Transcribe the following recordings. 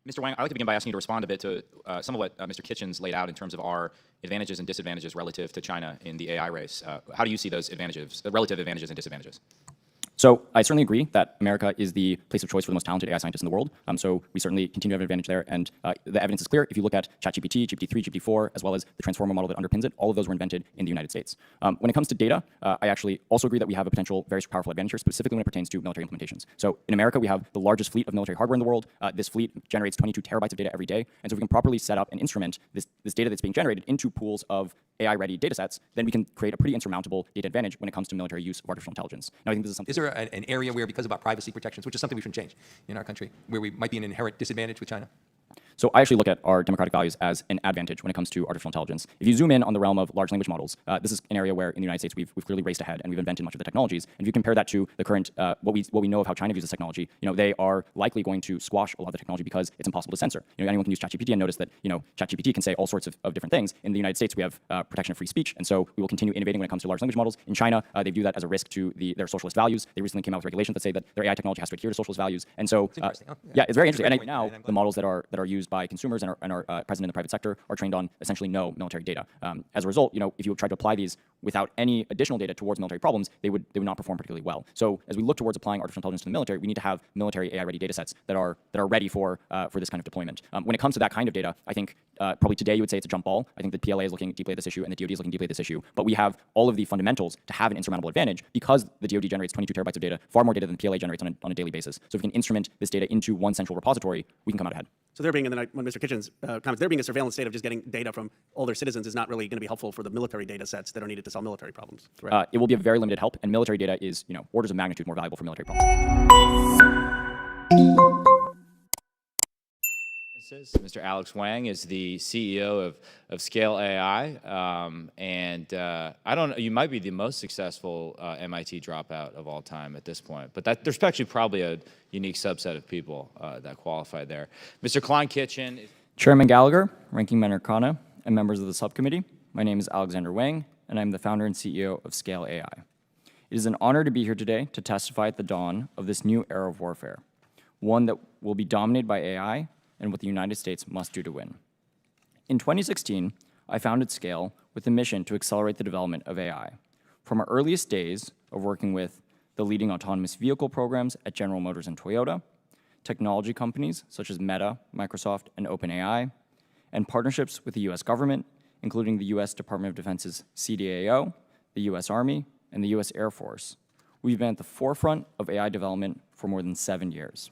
Mr. Wang, I'd like to begin by asking you to respond a bit to some of what Mr. Kitchen's laid out in terms of our advantages and disadvantages relative to China in the AI race. How do you see those advantages, the relative advantages and disadvantages? So I certainly agree that America is the place of choice for the most talented AI scientists in the world. So we certainly continue to have an advantage there. And the evidence is clear. If you look at ChatGPT, GPT-3, GPT-4, as well as the transformer model that underpins it, all of those were invented in the United States. When it comes to data, I actually also agree that we have a potential very powerful advantage here, specifically when it pertains to military implementations. So in America, we have the largest fleet of military hardware in the world. This fleet generates 22 terabytes of data every day. And so if we can properly set up and instrument this data that's being generated into pools of AI-ready data sets, then we can create a pretty insurmountable data advantage when it comes to military use of artificial intelligence. Now, I think this is something. Is there an area where, because of our privacy protections, which is something we shouldn't change in our country, where we might be an inherent disadvantage with China? So I actually look at our democratic values as an advantage when it comes to artificial intelligence. If you zoom in on the realm of large language models, this is an area where in the United States we've clearly raced ahead and we've invented much of the technologies. And if you compare that to the current, what we know of how China views this technology, they are likely going to squash a lot of the technology because it's impossible to censor. Anyone can use ChatGPT and notice that ChatGPT can say all sorts of different things. In the United States, we have protection of free speech, and so we will continue innovating when it comes to large language models. In China, they view that as a risk to their socialist values. They recently came out with regulations that say that their AI technology has to adhere to socialist values. And so, yeah, it's very interesting. And right now, the models that are used by consumers and are present in the private sector are trained on essentially no military data. As a result, if you try to apply these without any additional data towards military problems, they would not perform particularly well. So as we look towards applying artificial intelligence to the military, we need to have military AI-ready data sets that are ready for this kind of deployment. When it comes to that kind of data, I think probably today you would say it's a jump ball. I think the PLA is looking deeply at this issue and the DoD is looking deeply at this issue. But we have all of the fundamentals to have an insurmountable advantage because the DoD generates 22 terabytes of data, far more data than PLA generates on a daily basis. So if we can instrument this data into one central repository, we can come out ahead. So there being, and then when Mr. Kitchen's comments, there being a surveillance state of just getting data from all their citizens is not really going to be helpful for the military data sets that are needed to solve military problems. Right? It will be of very limited help, and military data is orders of magnitude more valuable for military problems. Mr. Alex Wang is the CEO of Scale AI, and I don't know, you might be the most successful MIT dropout of all time at this point, but there's actually probably a unique subset of people that qualify there. Mr. Klein Kitchen. Chairman Gallagher, Ranking Member Khanna, and members of the subcommittee, my name is Alexander Wang, and I'm the founder and CEO of Scale AI. It is an honor to be here today to testify at the dawn of this new era of warfare, one that will be dominated by AI and what the United States must do to win. In 2016, I founded Scale with a mission to accelerate the development of AI. From our earliest days of working with the leading autonomous vehicle programs at General Motors and Toyota, technology companies such as Meta, Microsoft, and OpenAI, and partnerships with the US government, including the US Department of Defense's CDAO, the US Army, and the US Air Force, we've been at the forefront of AI development for more than 7 years.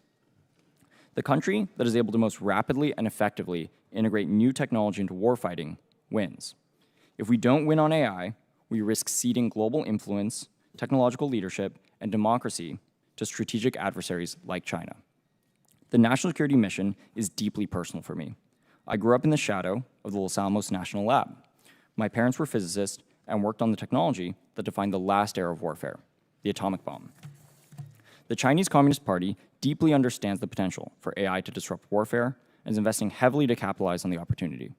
The country that is able to most rapidly and effectively integrate new technology into warfighting wins. If we don't win on AI, we risk ceding global influence, technological leadership, and democracy to strategic adversaries like China. The national security mission is deeply personal for me. I grew up in the shadow of the Los Alamos National Lab. My parents were physicists and worked on the technology that defined the last era of warfare, the atomic bomb. The Chinese Communist Party deeply understands the potential for AI to disrupt warfare and is investing heavily to capitalize on the opportunity.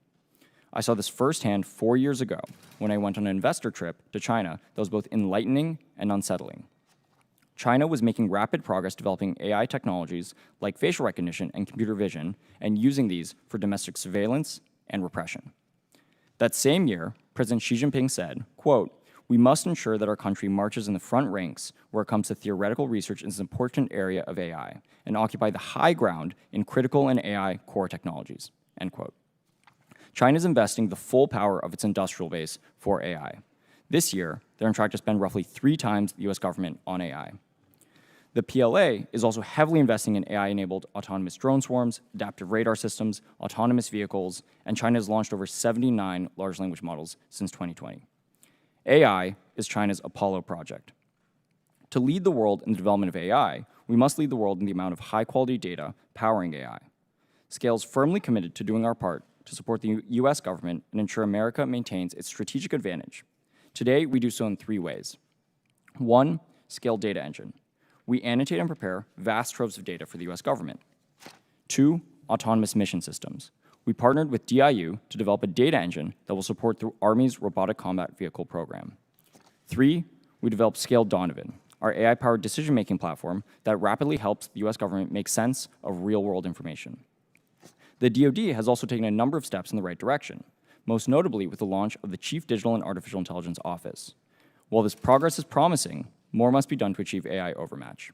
I saw this firsthand 4 years ago when I went on an investor trip to China that was both enlightening and unsettling. China was making rapid progress developing AI technologies like facial recognition and computer vision and using these for domestic surveillance and repression. That same year, President Xi Jinping said, quote, "We must ensure that our country marches in the front ranks where it comes to theoretical research in this important area of AI and occupy the high ground in critical and AI core technologies," end quote. China is investing the full power of its industrial base for AI. This year, they're on track to spend roughly 3 times the US government on AI. The PLA is also heavily investing in AI-enabled autonomous drone swarms, adaptive radar systems, autonomous vehicles, and China has launched over 79 large language models since 2020. AI is China's Apollo project. To lead the world in the development of AI, we must lead the world in the amount of high-quality data powering AI. Scale is firmly committed to doing our part to support the US government and ensure America maintains its strategic advantage. Today, we do so in 3 ways. 1, Scale Data Engine. We annotate and prepare vast troves of data for the US government. 2, Autonomous Mission Systems. We partnered with DIU to develop a data engine that will support the Army's Robotic Combat Vehicle program. 3, we developed Scale Donovan, our AI-powered decision-making platform that rapidly helps the US government make sense of real-world information. The DoD has also taken a number of steps in the right direction, most notably with the launch of the Chief Digital and Artificial Intelligence Office. While this progress is promising, more must be done to achieve AI overmatch.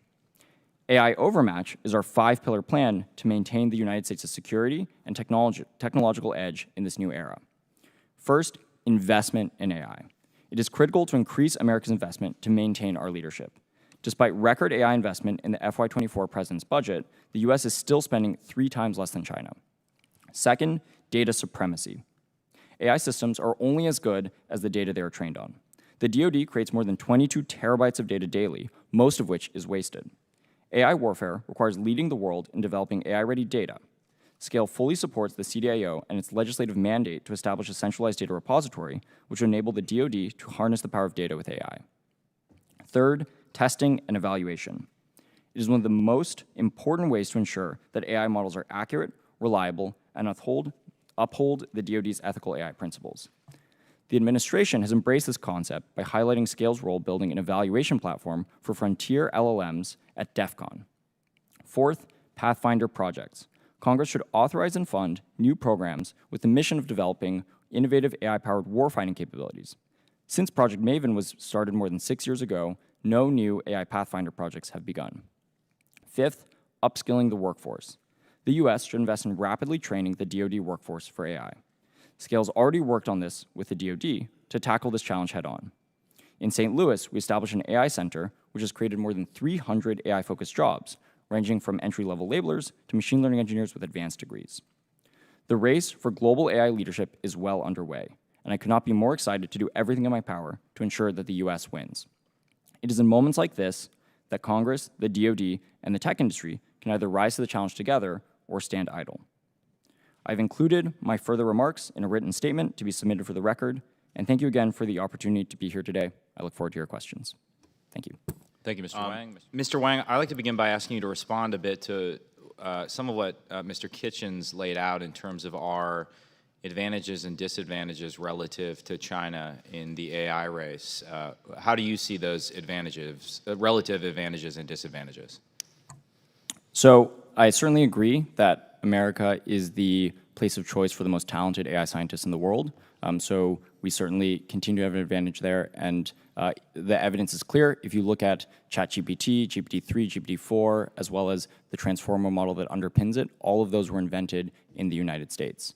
AI overmatch is our 5-pillar plan to maintain the United States' security and technological edge in this new era. First, investment in AI. It is critical to increase America's investment to maintain our leadership. Despite record AI investment in the FY24 president's budget, the US is still spending 3 times less than China. Second, data supremacy. AI systems are only as good as the data they are trained on. The DoD creates more than 22 terabytes of data daily, most of which is wasted. AI warfare requires leading the world in developing AI-ready data. Scale fully supports the CDIO and its legislative mandate to establish a centralized data repository, which will enable the DoD to harness the power of data with AI. Third, testing and evaluation. It is one of the most important ways to ensure that AI models are accurate, reliable, and uphold the DoD's ethical AI principles. The administration has embraced this concept by highlighting Scale's role building an evaluation platform for frontier LLMs at DEF CON. Fourth, Pathfinder projects. Congress should authorize and fund new programs with the mission of developing innovative AI-powered warfighting capabilities. Since Project Maven was started more than 6 years ago, no new AI Pathfinder projects have begun. Fifth, upskilling the workforce. The US should invest in rapidly training the DoD workforce for AI. Scale's already worked on this with the DoD to tackle this challenge head-on. In St. Louis, we established an AI center, which has created more than 300 AI-focused jobs, ranging from entry-level labelers to machine learning engineers with advanced degrees. The race for global AI leadership is well underway, and I could not be more excited to do everything in my power to ensure that the US wins. It is in moments like this that Congress, the DoD, and the tech industry can either rise to the challenge together or stand idle. I've included my further remarks in a written statement to be submitted for the record, and thank you again for the opportunity to be here today. I look forward to your questions. Thank you. Thank you, Mr. Wang. Mr. Wang, I'd like to begin by asking you to respond a bit to some of what Mr. Kitchens laid out in terms of our advantages and disadvantages relative to China in the AI race. How do you see those advantages, relative advantages and disadvantages? So I certainly agree that America is the place of choice for the most talented AI scientists in the world. So we certainly continue to have an advantage there. And the evidence is clear. If you look at ChatGPT, GPT-3, GPT-4, as well as the transformer model that underpins it, all of those were invented in the United States.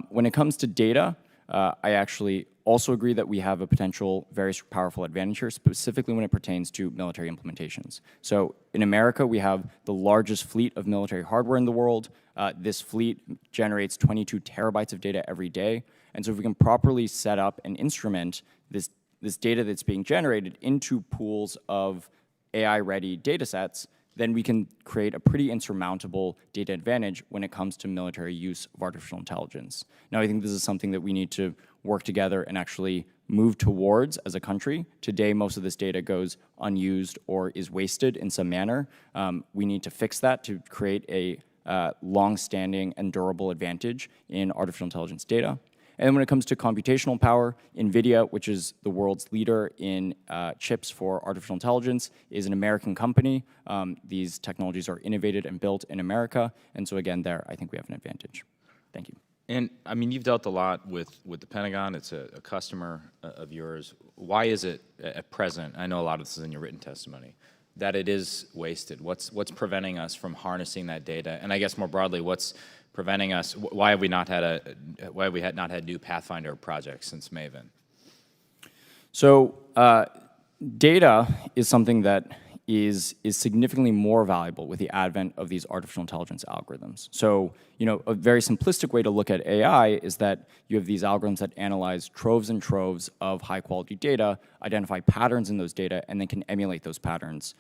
When it comes to data, I actually also agree that we have a potential very powerful advantage here, specifically when it pertains to military implementations. So in America, we have the largest fleet of military hardware in the world. This fleet generates 22 terabytes of data every day. And so if we can properly set up and instrument this data that's being generated into pools of AI-ready data sets, then we can create a pretty insurmountable data advantage when it comes to military use of artificial intelligence. Now, I think this is something that we need to work together and actually move towards as a country. Today, most of this data goes unused or is wasted in some manner. We need to fix that to create a long-standing and durable advantage in artificial intelligence data. And then when it comes to computational power, NVIDIA, which is the world's leader in chips for artificial intelligence, is an American company. These technologies are innovated and built in America. And so again, there, I think we have an advantage. Thank you. And I mean, you've dealt a lot with the Pentagon. It's a customer of yours. Why is it at present, I know a lot of this is in your written testimony, that it is wasted? What's preventing us from harnessing that data? And I guess more broadly, what's preventing us? Why have we not had new Pathfinder projects since Maven? So data is something that is significantly more valuable with the advent of these artificial intelligence algorithms. So, a very simplistic way to look at AI is that you have these algorithms that analyze troves and troves of high-quality data, identify patterns in those data, and then can emulate those patterns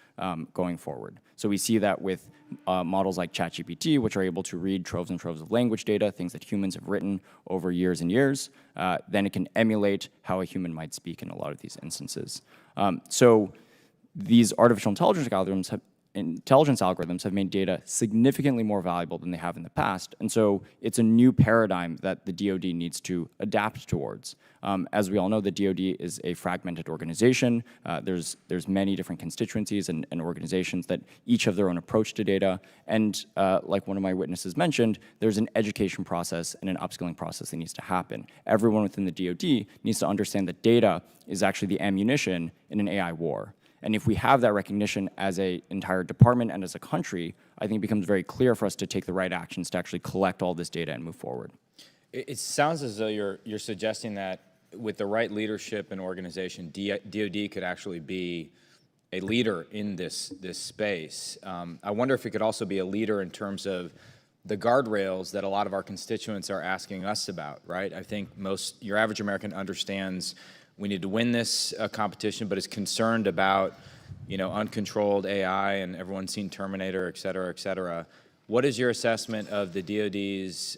going forward. So we see that with models like ChatGPT, which are able to read troves and troves of language data, things that humans have written over years and years. Then it can emulate how a human might speak in a lot of these instances. So these artificial intelligence algorithms intelligence algorithms have made data significantly more valuable than they have in the past. And so it's a new paradigm that the DoD needs to adapt towards. As we all know, the DoD is a fragmented organization. There's many different constituencies and organizations that each have their own approach to data. And like one of my witnesses mentioned, there's an education process and an upskilling process that needs to happen. Everyone within the DoD needs to understand that data is actually the ammunition in an AI war. And if we have that recognition as an entire department and as a country, I think it becomes very clear for us to take the right actions to actually collect all this data and move forward. It sounds as though you're suggesting that with the right leadership and organization, DoD could actually be a leader in this space. I wonder if it could also be a leader in terms of the guardrails that a lot of our constituents are asking us about, right? I think your average American understands we need to win this competition, but is concerned about, uncontrolled AI, and everyone's seen Terminator, et cetera, et cetera. What is your assessment of the DoD's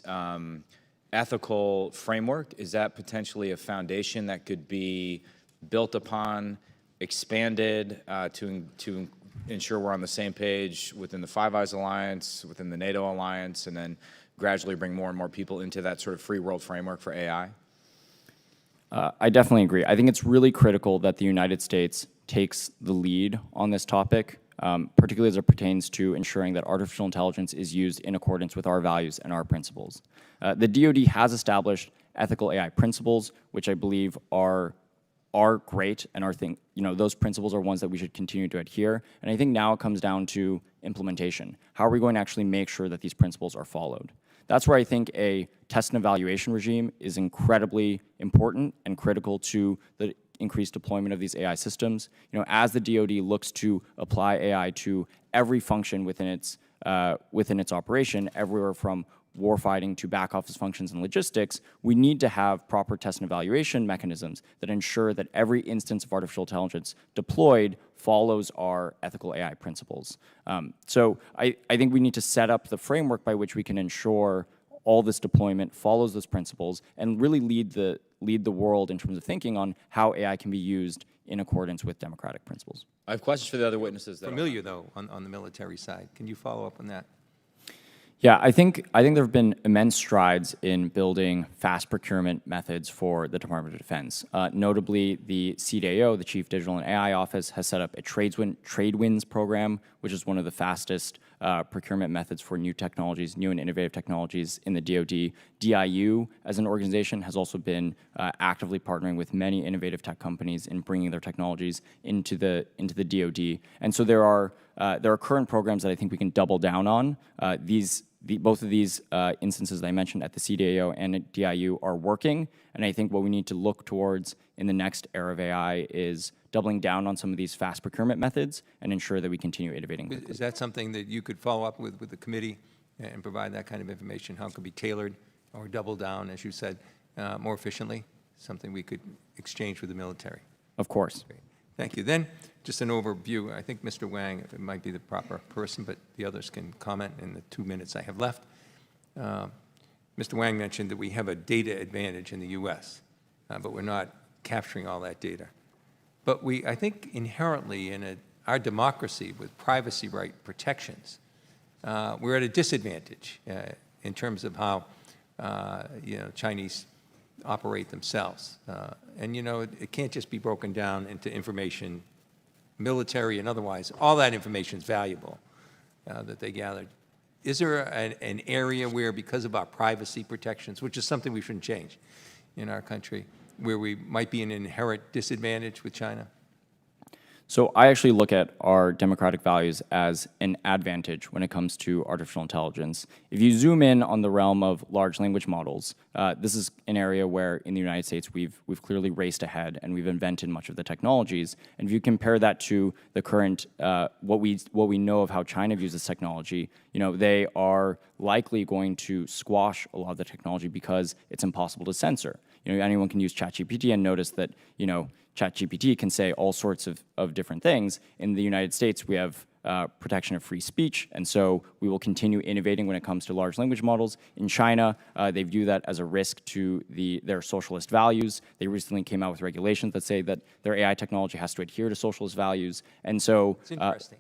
ethical framework? Is that potentially a foundation that could be built upon, expanded to ensure we're on the same page within the Five Eyes Alliance, within the NATO alliance, and then gradually bring more and more people into that sort of free world framework for AI? I definitely agree. I think it's really critical that the United States takes the lead on this topic, particularly as it pertains to ensuring that artificial intelligence is used in accordance with our values and our principles. The DoD has established ethical AI principles, which I believe are great, and those principles are ones that we should continue to adhere. And I think now it comes down to implementation. How are we going to actually make sure that these principles are followed? That's where I think a test and evaluation regime is incredibly important and critical to the increased deployment of these AI systems. As the DoD looks to apply AI to every function within its operation, everywhere from warfighting to back office functions and logistics, we need to have proper test and evaluation mechanisms that ensure that every instance of artificial intelligence deployed follows our ethical AI principles. So I think we need to set up the framework by which we can ensure all this deployment follows those principles and really lead the world in terms of thinking on how AI can be used in accordance with democratic principles. I have questions for the other witnesses. Familiar, though, on the military side. Can you follow up on that? Yeah, I think there have been immense strides in building fast procurement methods for the Department of Defense. Notably, the CDAO, the Chief Digital and AI Office, has set up a trade wins program, which is one of the fastest procurement methods for new technologies, new and innovative technologies in the DoD. DIU, as an organization, has also been actively partnering with many innovative tech companies in bringing their technologies into the DoD. And so there are current programs that I think we can double down on. Both of these instances that I mentioned at the CDAO and at DIU are working, and I think what we need to look towards in the next era of AI is doubling down on some of these fast procurement methods and ensure that we continue innovating quickly. Is that something that you could follow up with the committee and provide that kind of information? How it could be tailored or double down, as you said, more efficiently? Something we could exchange with the military. Of course. Great. Thank you. Then, just an overview. I think Mr. Wang might be the proper person, but the others can comment in the 2 minutes I have left. Mr. Wang mentioned that we have a data advantage in the U.S., but we're not capturing all that data. But I think inherently in our democracy with privacy right protections, we're at a disadvantage in terms of how Chinese operate themselves. And it can't just be broken down into information, military and otherwise. All that information is valuable that they gathered. Is there an area where, because of our privacy protections, which is something we shouldn't change in our country, where we might be in an inherent disadvantage with China? So I actually look at our democratic values as an advantage when it comes to artificial intelligence. If you zoom in on the realm of large language models, this is an area where in the United States we've clearly raced ahead and we've invented much of the technologies. And if you compare that to the current, what we know of how China views this technology, they are likely going to squash a lot of the technology because it's impossible to censor. Anyone can use ChatGPT and notice that, ChatGPT can say all sorts of different things. In the United States, we have protection of free speech, and so we will continue innovating when it comes to large language models. In China, they view that as a risk to their socialist values. They recently came out with regulations that say that their AI technology has to adhere to socialist values, and so It's interesting.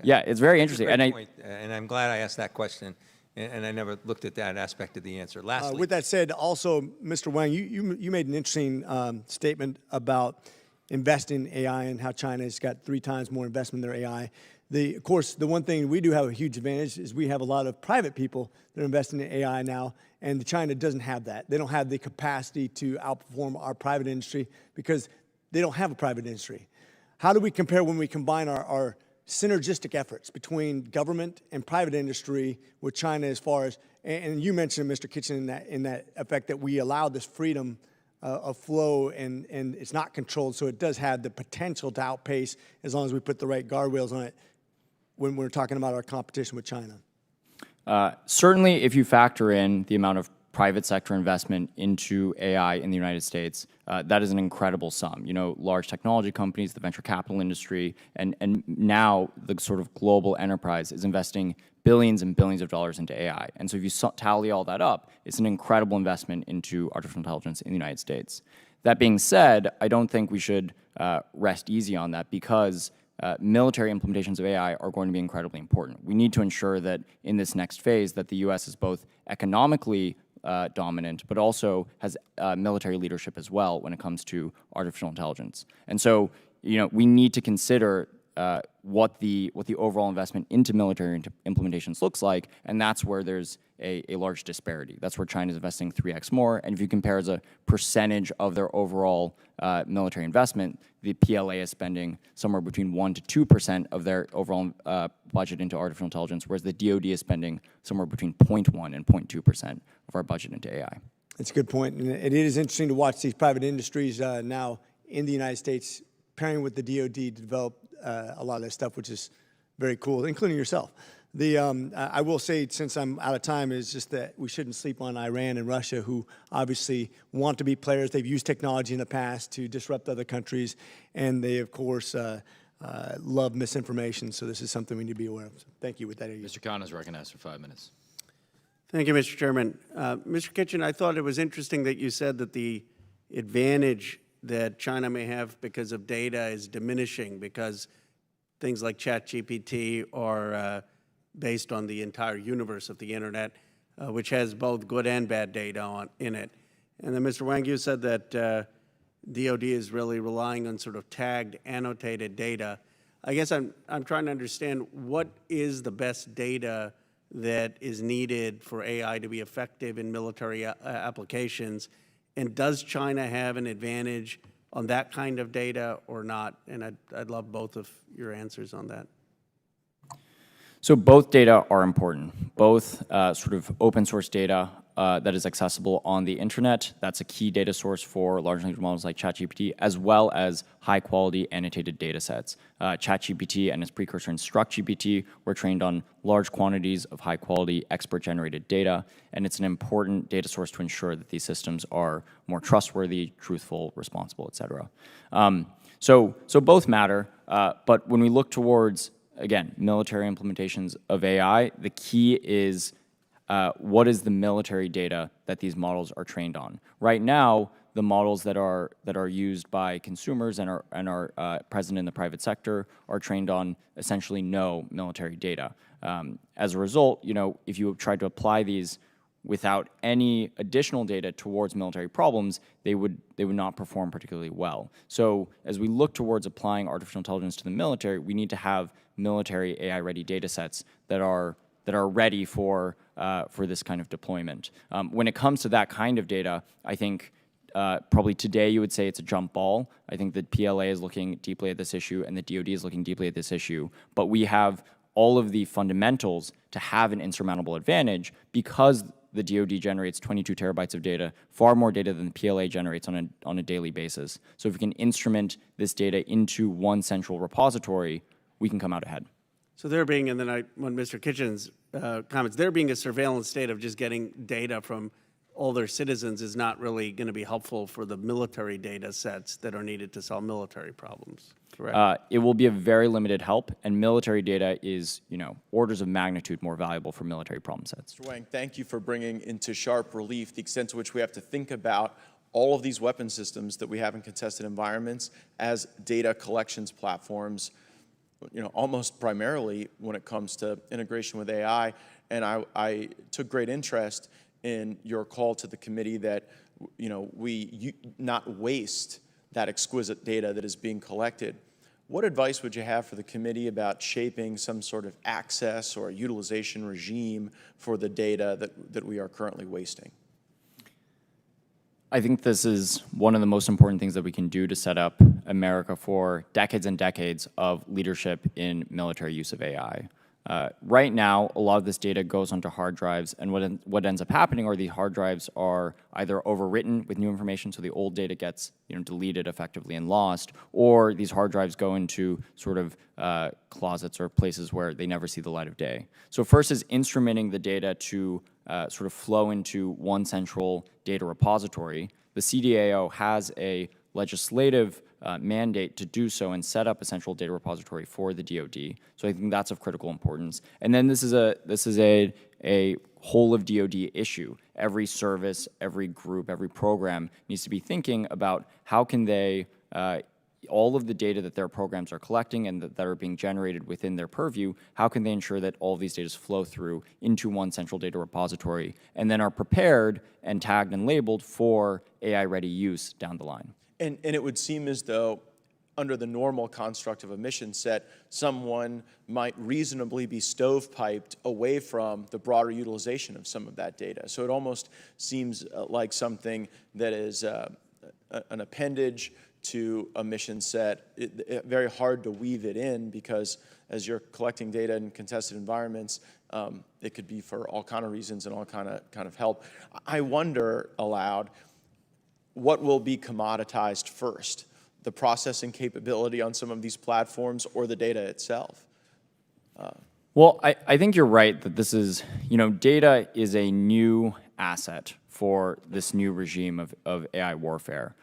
yeah, it's very interesting. Great And point, and I'm glad I asked that question, and I never looked at that aspect of the answer. Lastly, With that said, also, Mr. Wang, you made an interesting statement about investing in AI and how China's got 3 times more investment in their AI. Of course, the one thing we do have a huge advantage is we have a lot of private people that are investing in AI now, and China doesn't have that. They don't have the capacity to outperform our private industry because they don't have a private industry. How do we compare when we combine our synergistic efforts between government and private industry with China as far as, and you mentioned, Mr. Kitchen, in that effect that we allow this freedom of flow and it's not controlled, so it does have the potential to outpace as long as we put the right guardrails on it when we're talking about our competition with China? Certainly, if you factor in the amount of private sector investment into AI in the United States, that is an incredible sum. You know, large technology companies, the venture capital industry, and now the sort of global enterprise is investing billions and billions of dollars into AI. And so if you tally all that up, it's an incredible investment into artificial intelligence in the United States. That being said, I don't think we should rest easy on that because military implementations of AI are going to be incredibly important. We need to ensure that in this next phase that the U.S. is both economically dominant, but also has military leadership as well when it comes to artificial intelligence. And so, you know, we need to consider what the overall investment into military implementations looks like, and that's where there's a large disparity. That's where China's investing 3x more, and if you compare as a percentage of their overall military investment, the PLA is spending somewhere between 1% to 2% of their overall budget into artificial intelligence, whereas the DoD is spending somewhere between 0.1% and 0.2% of our budget into AI. That's a good point, and it is interesting to watch these private industries now in the United States pairing with the DoD to develop a lot of this stuff, which is very cool, including yourself. I will say, since I'm out of time, is just that we shouldn't sleep on Iran and Russia, who obviously want to be players. They've used technology in the past to disrupt other countries, and they, of course, love misinformation. So this is something we need to be aware of. So thank you. With that, Mr. Khan is recognized for 5 minutes. Thank you, Mr. Chairman. Mr. Kitchen, I thought it was interesting that you said that the advantage that China may have because of data is diminishing because things like ChatGPT are based on the entire universe of the internet, which has both good and bad data in it. And then, Mr. Wang, you said that DoD is really relying on sort of tagged, annotated data. I guess I'm trying to understand what is the best data that is needed for AI to be effective in military applications. And does China have an advantage on that kind of data or not? And I'd love both of your answers on that. So both data are important. Both sort of open source data that is accessible on the internet. That's a key data source for large language models like ChatGPT, as well as high quality annotated data sets. ChatGPT and its precursor InstructGPT were trained on large quantities of high quality expert generated data, and it's an important data source to ensure that these systems are more trustworthy, truthful, responsible, et cetera. So both matter, but when we look towards, again, military implementations of AI, the key is what is the military data that these models are trained on. Right now, the models that are used by consumers and are present in the private sector are trained on essentially no military data. As a result, you know, if you try to apply these without any additional data towards military problems, they would not perform particularly well. So as we look towards applying artificial intelligence to the military, we need to have military AI-ready data sets that are ready for this kind of deployment. When it comes to that kind of data, I think probably today you would say it's a jump ball. I think that PLA is looking deeply at this issue and the DoD is looking deeply at this issue, but we have all of the fundamentals to have an insurmountable advantage because the DoD generates 22 terabytes of data, far more data than the PLA generates on a daily basis. So if we can instrument this data into one central repository, we can come out ahead. So there being, and then when Mr. Kitchen's comments, there being a surveillance state of just getting data from all their citizens is not really going to be helpful for the military data sets that are needed to solve military problems, correct? It will be a very limited help, and military data is, orders of magnitude more valuable for military problem sets. Mr. Wang, thank you for bringing into sharp relief the extent to which we have to think about all of these weapon systems that we have in contested environments as data collections platforms, almost primarily when it comes to integration with AI. And I took great interest in your call to the committee that, we not waste that exquisite data that is being collected. What advice would you have for the committee about shaping some sort of access or utilization regime for the data that we are currently wasting? I think this is one of the most important things that we can do to set up America for decades and decades of leadership in military use of AI. Right now, a lot of this data goes onto hard drives, and what ends up happening are the hard drives are either overwritten with new information, so the old data gets deleted effectively and lost, or these hard drives go into sort of closets or places where they never see the light of day. So first is instrumenting the data to sort of flow into one central data repository. The CDAO has a legislative mandate to do so and set up a central data repository for the DoD. So I think that's of critical importance. And then this is a whole of DoD issue. Every service, every group, every program needs to be thinking about how can they all of the data that their programs are collecting and that are being generated within their purview, how can they ensure that all of these data flow through into one central data repository and then are prepared and tagged and labeled for AI-ready use down the line? And it would seem as though, under the normal construct of a mission set, someone might reasonably be stovepiped away from the broader utilization of some of that data. So it almost seems like something that is an appendage to a mission set. Very hard to weave it in because as you're collecting data in contested environments, it could be for all kind of reasons and all kind of help. I wonder aloud, what will be commoditized first? The processing capability on some of these platforms or the data itself? Well, I think you're right that this is, data is a new asset for this new regime of AI warfare.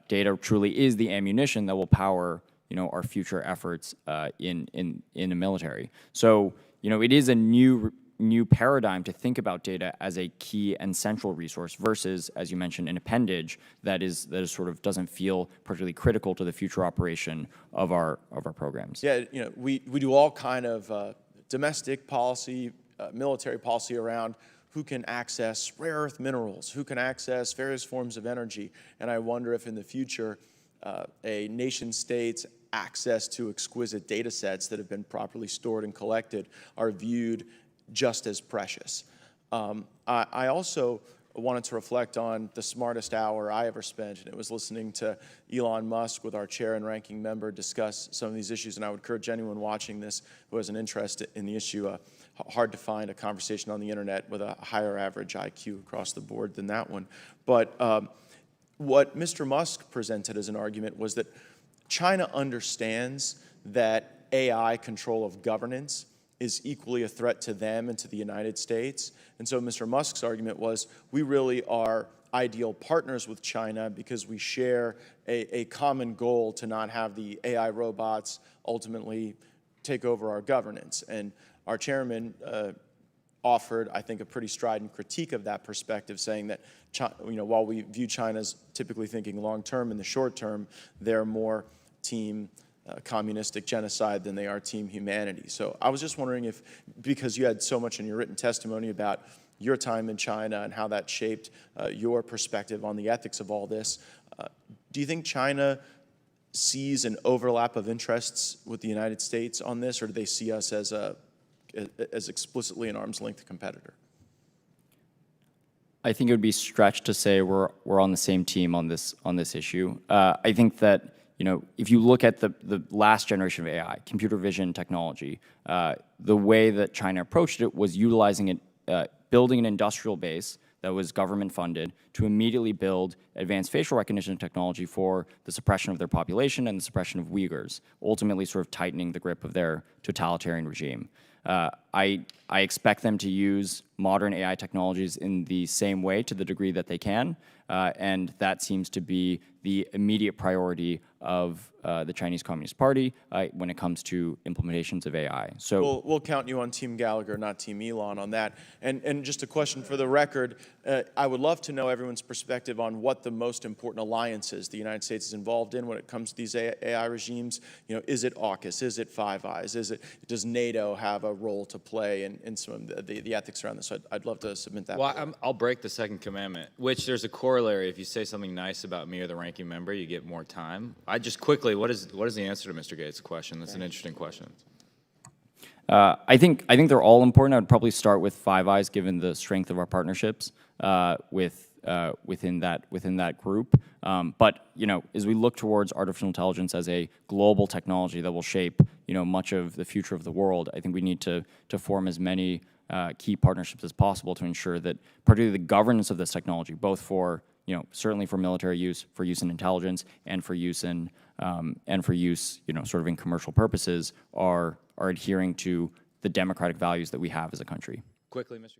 Data truly is the ammunition that will power, our future efforts in the military. So, it is a new paradigm to think about data as a key and central resource versus, as you mentioned, an appendage that is sort of doesn't feel particularly critical to the future operation of our programs. Yeah, we do all kind of domestic policy, military policy around who can access rare earth minerals, who can access various forms of energy, and I wonder if in the future a nation state's access to exquisite data sets that have been properly stored and collected are viewed just as precious. I also wanted to reflect on the smartest hour I ever spent, and it was listening to Elon Musk with our chair and ranking member discuss some of these issues, and I would encourage anyone watching this who has an interest in the issue. Hard to find a conversation on the internet with a higher average IQ across the board than that one. But what Mr. Musk presented as an argument was that China understands that AI control of governance is equally a threat to them and to the United States. And so Mr. Musk's argument was, we really are ideal partners with China because we share a common goal to not have the AI robots ultimately take over our governance. And our chairman offered, I think, a pretty strident critique of that perspective, saying that while we view China as typically thinking long-term, in the short term, they're more team communistic genocide than they are team humanity. So I was just wondering if, because you had so much in your written testimony about your time in China and how that shaped your perspective on the ethics of all this, do you think China sees an overlap of interests with the United States on this, or do they see us as explicitly an arm's length competitor? I think it would be stretched to say we're on the same team on this issue. I think that if you look at the last generation of AI, computer vision technology, the way that China approached it was utilizing it, building an industrial base that was government funded to immediately build advanced facial recognition technology for the suppression of their population and the suppression of Uyghurs, ultimately sort of tightening the grip of their totalitarian regime. I expect them to use modern AI technologies in the same way to the degree that they can, and that seems to be the immediate priority of the Chinese Communist Party when it comes to implementations of AI. So we'll count you on Team Gallagher, not Team Elon on that. And just a question for the record, I would love to know everyone's perspective on what the most important alliances the United States is involved in when it comes to these AI regimes. You know, is it AUKUS? Is it Five Eyes? Does NATO have a role to play in some of the ethics around this? So I'd love to submit that. Well, I'll break the second commandment, which there's a corollary. If you say something nice about me or the ranking member, you get more time. I just quickly, what is the answer to Mr. Gates' question? That's an interesting question. I think they're all important. I would probably start with Five Eyes, given the strength of our partnerships within that group. But you know, as we look towards artificial intelligence as a global technology that will shape much of the future of the world, I think we need to form as many key partnerships as possible to ensure that, particularly the governance of this technology, both for certainly for military use, for use in intelligence, and for use sort of in commercial purposes, are adhering to the democratic values that we have as a country. Quickly, Mr.